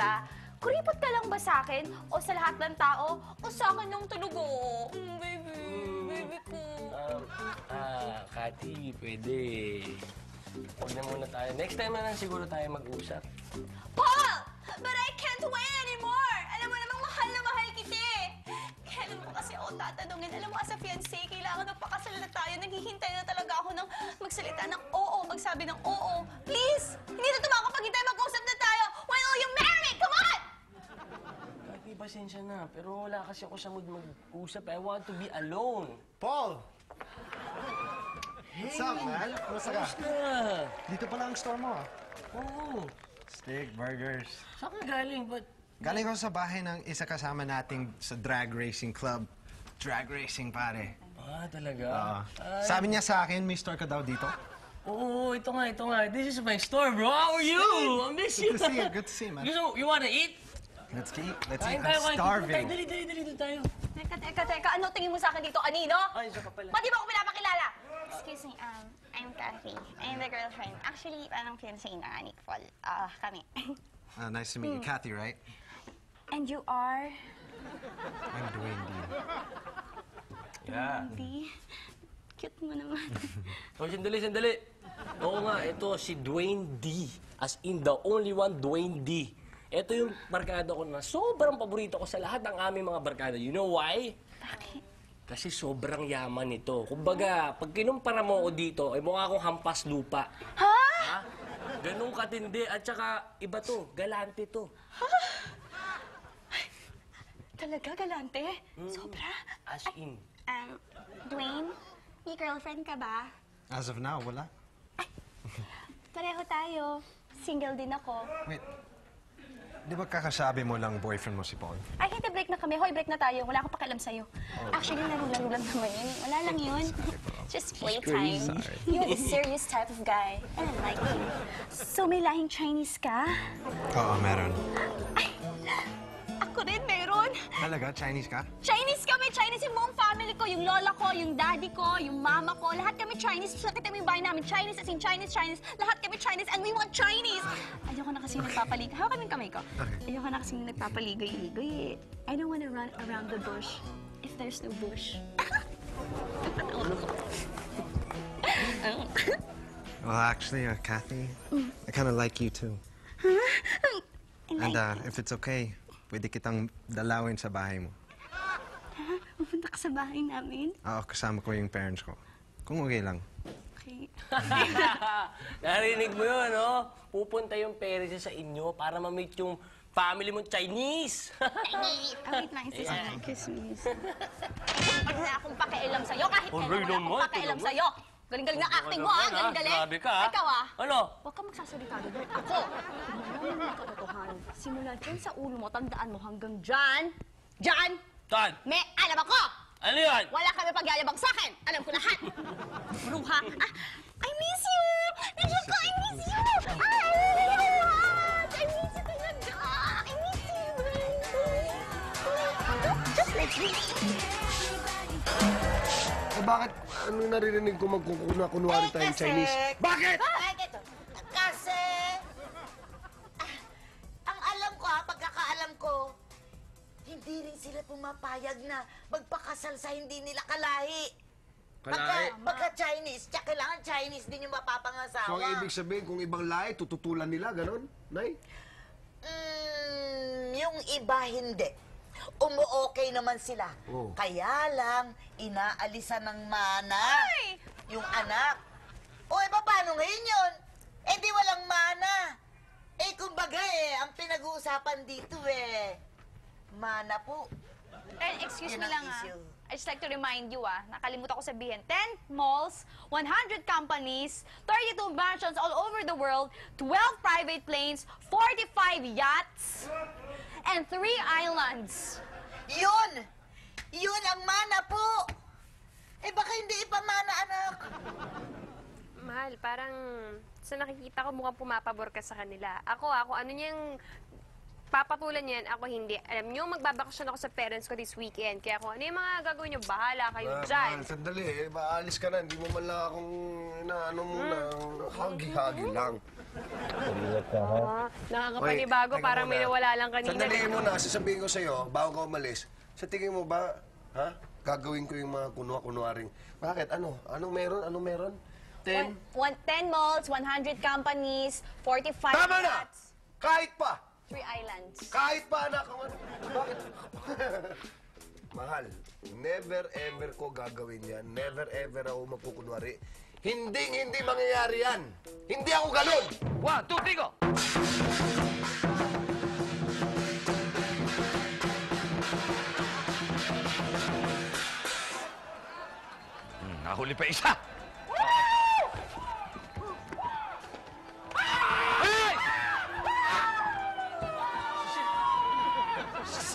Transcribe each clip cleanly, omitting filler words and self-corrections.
kita. Kuripot ka lang ba sa akin? O sa lahat ng tao? O sa akin ng tulugo? Baby ko. Kati, pwede. Huwag na muna tayo. Next time na lang siguro tayo mag-usap. Paul! But I can't wait anymore! Alam mo namang mahal na mahal kita eh! Kailan mo kasi ako tatanungin? Alam mo, as a fiancé, kailangan magpakasal na tayo. Naghihintay na talaga ako ng magsalita ng oo, magsabi ng oo. Please! Hindi na tumakapagintay, mag-usap na tayo! When will you marry me? Come on! Kati, pasensya na. Pero wala kasi ako sa mood mag-usap. I want to be alone. Paul! What's up, man? Kumusta ka? Basta. Dito pala ang store mo, ah. Oo. Steak, burgers. Saan ka galing? Ba't... Galing ako sa bahay ng isa kasama nating sa drag racing club. Drag racing, pare. Talaga? Sabi niya sa akin, may store ka daw dito. Oo, ito nga. This is my store, bro. How are you? I miss you. Good to see you, man. Gusto mo, you wanna eat? Let's eat. Let's Kain eat. tayo, I'm starving. Dali doon tayo. Teka. Ano tingin mo sa akin dito, Anino? Ay, siya pa pala. Ba't di mo ako pinapakilala? Excuse me, I'm Kathy. I'm the girlfriend. Actually, parang fiancé na ni Paul. Kami. Nice to meet you. Kathy, right? And you are? I'm Dwayne D. Yeah. Di. Cute mo naman. Oh, sandali. Oo nga, ito si Dwayne D. As in the only one, Dwayne D. Ito yung barkada ko na sobrang paborito ko sa lahat ng aming mga barkada. You know why? Bakit? Kasi sobrang yaman nito. Kumbaga, pag kinumpara mo ako dito, ay mukha akong hampas lupa. Ha? Ha? Ganun katindi. At saka, iba to. Galante to. Talaga, galante? Sobra? As in. Dwayne, may girlfriend ka ba? As of now, wala. Pareho tayo. Single din ako. Wait. Di ba kakasabi mo lang boyfriend mo si Paul? Ay, hindi, break na kami. Hoy, break na tayo. Wala akong pakialam sa'yo. Actually, laro-laro lang naman yun. Wala lang yun. Just playtime. Sorry. You're the serious type of guy. And I like you. So, may lahing Chinese ka? Oo, meron. Ako rin, meron. Talaga? Chinese ka? Chinese kami. Chinese yung buong family ko. Yung lola ko, yung daddy ko, yung mama ko. Lahat kami Chinese. Sakit kami yung bahay namin. Chinese as in Chinese. Lahat kami Chinese and we want Chinese. Ayoko na kasi nagpapaligoy. Hawakan mo yung kamay ko. Okay. Ayoko na kasi nagpapaligoy-ligoy eh. I don't wanna run around the bush if there's no bush. Well, actually, Kathy, I kind of like you too. And if it's okay, pwede kitang dalawin sa bahay mo. Pupunta ka sa bahay namin? Oo, kasama ko yung parents ko. Kung okay lang. Okay. Narinig mo yun, no? Pupunta yung parents niya sa inyo para ma-meet yung family mong Chinese. Wait lang, excuse me. Wala akong pakialam sa'yo. Kahit Oh, kailan wala akong pakialam sa'yo. Galing-galing na acting mo, ha? Galing-galing. Grabe ka, ha? Ikaw, ah. Ano? Huwag kang magsasalita, Robert. Ako. Tingnan mo yung katotohanan. Simula dyan sa ulo mo, tandaan mo hanggang dyan. Dyan! Tan! May alam ako! Ano yan? Wala kami pagyayabang sa akin. Alam ko lahat. Bruha. I miss you! Nandiyan ko, I miss you! I love you a lot! I miss you talaga! I miss you! Just like this. Bakit? Ano naririnig ko kunwari tayong Chinese? Bakit? Bakit? Kasi, ang alam ko pagkakaalam ko, hindi rin sila pumapayag na magpakasal sa hindi nila kalahi. Pagka-Chinese, tsaka kailangan Chinese din yung mapapangasawa. So, ang ibig sabihin, kung ibang lahi, tututulan nila, ganon? Nay? Yung iba hindi. Umu-okay naman sila. Oh. Kaya lang, inaalisan ng mana yung anak. O, paano ngayon yun? Eh, di walang mana. Eh, kumbaga ang pinag-uusapan dito mana po. And excuse Yun me ang lang, issue. I just like to remind you, nakalimutan ko sabihin, 10 malls, 100 companies, 32 mansions all over the world, 12 private planes, 45 yachts, and 3 islands. Yun! Yun ang mana po! Eh, baka hindi ipamana, anak. Mahal, parang sa nakikita ko mukhang pumapabor ka sa kanila. Ako, ano niya yung Papatulan yan, ako hindi. Alam nyo, magbabakasyon ako sa parents ko this weekend. Kaya kung ano yung mga gagawin nyo, bahala kayo dyan. Mahal, sandali eh. Maalis ka na. Hindi mo man lang akong inaano muna. Hagi-hagi lang. Nakakapanibago, Teka parang muna. may nawala lang kanina. Sandali muna. Sasabihin ko sa'yo, bago ka umalis. Sa tingin mo ba, ha? Gagawin ko yung mga kunwa-kunwaring. Bakit? Ano? Anong meron? Anong meron? 10? 10 malls, 100 companies, 45 Tama na! flats, Kahit pa! 3 islands. Kahit pa, anak! Bakit? Mahal, never ever ko gagawin yan. Never ever ako magkukunwari. Hindi mangyayari yan. Hindi ako ganun! 1, 2, 3, go! Nahuli pa isa! Hey!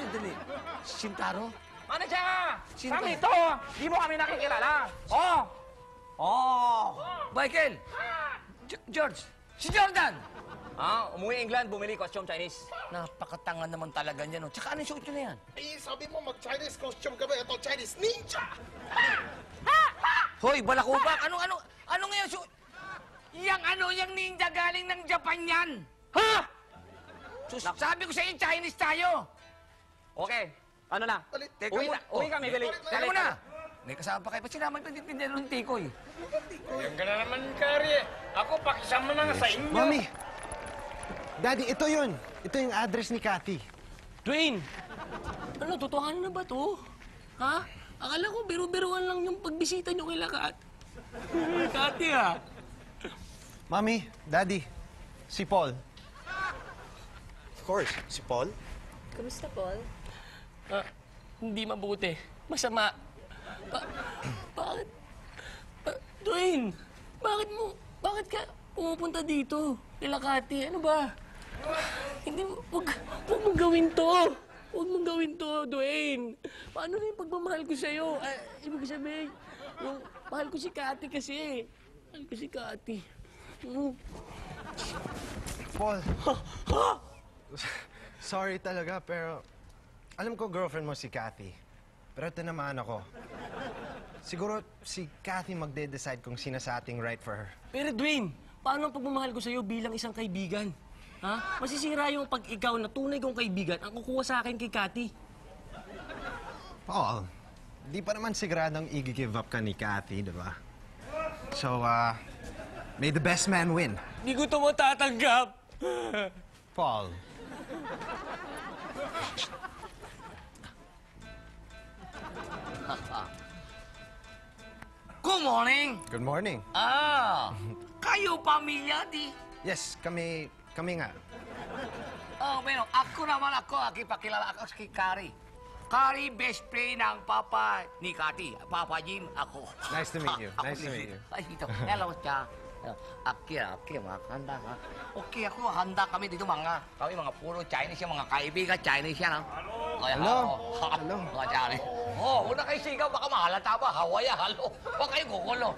Sandali. Shintaro? Manager! Kami to! Di mo kami nakikilala! Oh! Oh! Michael! George! Si Jordan! Ah, umuwi England, bumili costume Chinese. Napakatanga naman talaga niya, no? Tsaka ano yung suot niyo na yan? Eh, sabi mo mag-Chinese costume ka ba? Ito, Chinese ninja! Hoy, balakubak! Ano ngayon suot? Yang ninja galing ng Japan yan! Ha? Sabi ko sa inyo, Chinese tayo! Okay, ano na? Teka Uwi muna. na, uwi kami, Billy. Teka mo na! May kasama pa kayo. Ba't sinama yung pagtitindihan ng tikoy? Yan ka na naman, Kari. Ako, pakisama na nga sa inyo. Mommy! Daddy, ito yun. Ito yung address ni Cathy. Dwayne! Ano, totohanan na ba to? Ha? Akala ko biro-biroan lang yung pagbisita nyo kay Lakat. Kati, ha? Mommy, Daddy, si Paul. Of course, si Paul. Kamusta, Paul? Hindi mabuti. Masama. Bakit? Dwayne, bakit ka pumupunta dito? Kila Kati, ano ba? Hindi mo, wag mong gawin to. Huwag mong gawin to, Dwayne. Paano na yung pagmamahal ko sa'yo? Ibig sabihin, yung mahal ko si Kati kasi. Mahal ko si Kati. Paul. Sorry talaga, pero alam ko girlfriend mo si Cathy. Pero tinamaan ako. Siguro si Cathy magde-decide kung sino sa ating right for her. Pero Dwayne, paano ang pagmamahal ko sa'yo bilang isang kaibigan? Ha? Masisira yung pag ikaw na tunay kong kaibigan ang kukuha sa akin kay Cathy. Paul, di pa naman siguradong i-give up ka ni Cathy, di ba? So, may the best man win. Di ko ito matatanggap. Paul. Good morning! Good morning. Kayo pamilya, di? Yes, kami nga. Oh, bueno, ako naman pakilala ako si Kari. Kari, best friend ng papa ni Kati. Papa Jim, ako. Nice to meet you. Ako Nice to si- meet you. Ay, ito. Hello, cha. Aki, makahanda ha. Okay, ako handa kami dito kami mga puro Chinese yung mga kaibigan, Chinese yan ha. Hello. Hello. Mga Chinese. Oh, una kayo sigaw, baka mahalata ba? Hawaya, halo. Huwag kayo gugulo.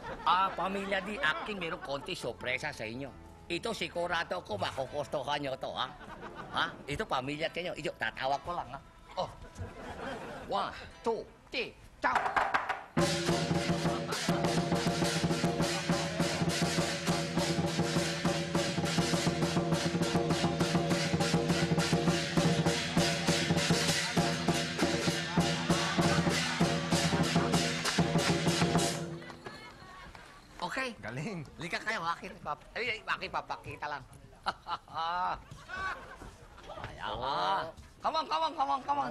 Pamilya di aking meron konti sorpresa sa inyo. Ito, sigurado ko, makukustuhan nyo to, ha? Ha? Ito, pamilya kayo. Ito, tatawag ko lang, ha? Oh. 1, 2, 3, ciao! Okay. Galing. Lika kayo, akin papakita lang. Ayan. Come on.